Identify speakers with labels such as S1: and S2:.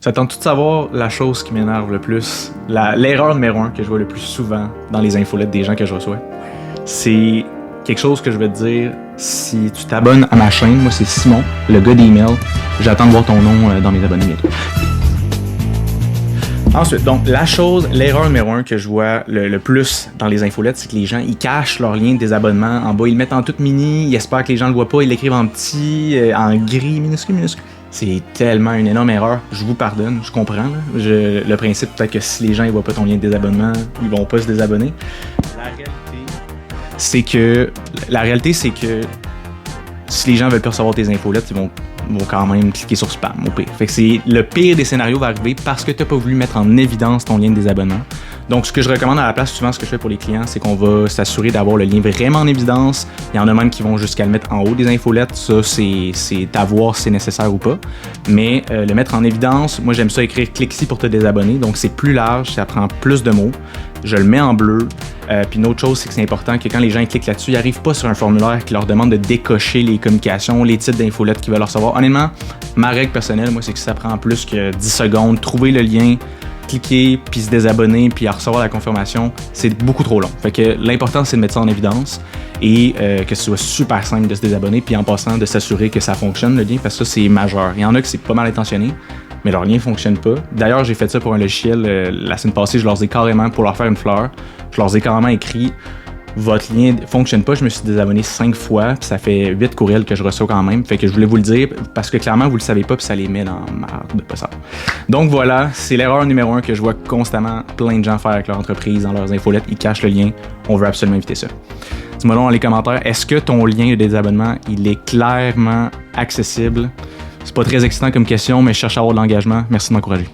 S1: Ça tente tout de savoir la chose qui m'énerve le plus, l'erreur numéro 1 que je vois le plus souvent dans les infolettes des gens que je reçois. C'est quelque chose que je vais te dire, si tu t'abonnes à ma chaîne, moi c'est Simon, le gars d'email, j'attends de voir ton nom dans mes abonnés bientôt. Ensuite, donc l'erreur numéro 1 que je vois le plus dans les infolettes, c'est que les gens, ils cachent leur lien de désabonnement en bas, ils le mettent en tout mini, ils espèrent que les gens le voient pas, ils l'écrivent en petit, en gris, minuscule. C'est tellement une énorme erreur. Je vous pardonne, je comprends. Là. Le principe, peut-être que si les gens ne voient pas ton lien de désabonnement, ils vont pas se désabonner. La réalité, c'est que si les gens veulent pas recevoir tes infolettes, ils vont quand même cliquer sur spam au pire. Fait que c'est le pire des scénarios va arriver parce que tu n'as pas voulu mettre en évidence ton lien de désabonnement. Donc, ce que je recommande à la place, souvent, ce que je fais pour les clients, c'est qu'on va s'assurer d'avoir le lien vraiment en évidence. Il y en a même qui vont jusqu'à le mettre en haut des infolettes. Ça, c'est à voir si c'est nécessaire ou pas. Mais le mettre en évidence, moi, j'aime ça écrire « clique ici pour te désabonner ». Donc, c'est plus large, ça prend plus de mots. Je le mets en bleu. Puis une autre chose, c'est que c'est important que quand les gens cliquent là-dessus, ils n'arrivent pas sur un formulaire qui leur demande de décocher les communications, les types d'infolettes qu'ils veulent recevoir. Honnêtement, ma règle personnelle, moi, c'est que ça prend plus que 10 secondes. Trouver le lien, cliquer, puis se désabonner, puis à recevoir la confirmation, c'est beaucoup trop long. Fait que l'important, c'est de mettre ça en évidence et que ce soit super simple de se désabonner, puis en passant, de s'assurer que ça fonctionne, le lien, parce que ça, c'est majeur. Il y en a que c'est pas mal intentionné, mais leur lien ne fonctionne pas. D'ailleurs, j'ai fait ça pour un logiciel la semaine passée, je leur ai carrément, pour leur faire une fleur, je leur ai carrément écrit « Votre lien ne fonctionne pas », je me suis désabonné 5 fois, puis ça fait 8 courriels que je reçois quand même, fait que je voulais vous le dire, parce que clairement, vous le savez pas, puis ça les met dans marde de pas ça. Donc voilà, c'est l'erreur numéro 1 que je vois constamment plein de gens faire avec leur entreprise, dans leurs infolettes, ils cachent le lien, on veut absolument éviter ça. Dis-moi donc dans les commentaires, est-ce que ton lien de désabonnement, il est clairement accessible? C'est pas très excitant comme question, mais je cherche à avoir de l'engagement. Merci de m'encourager.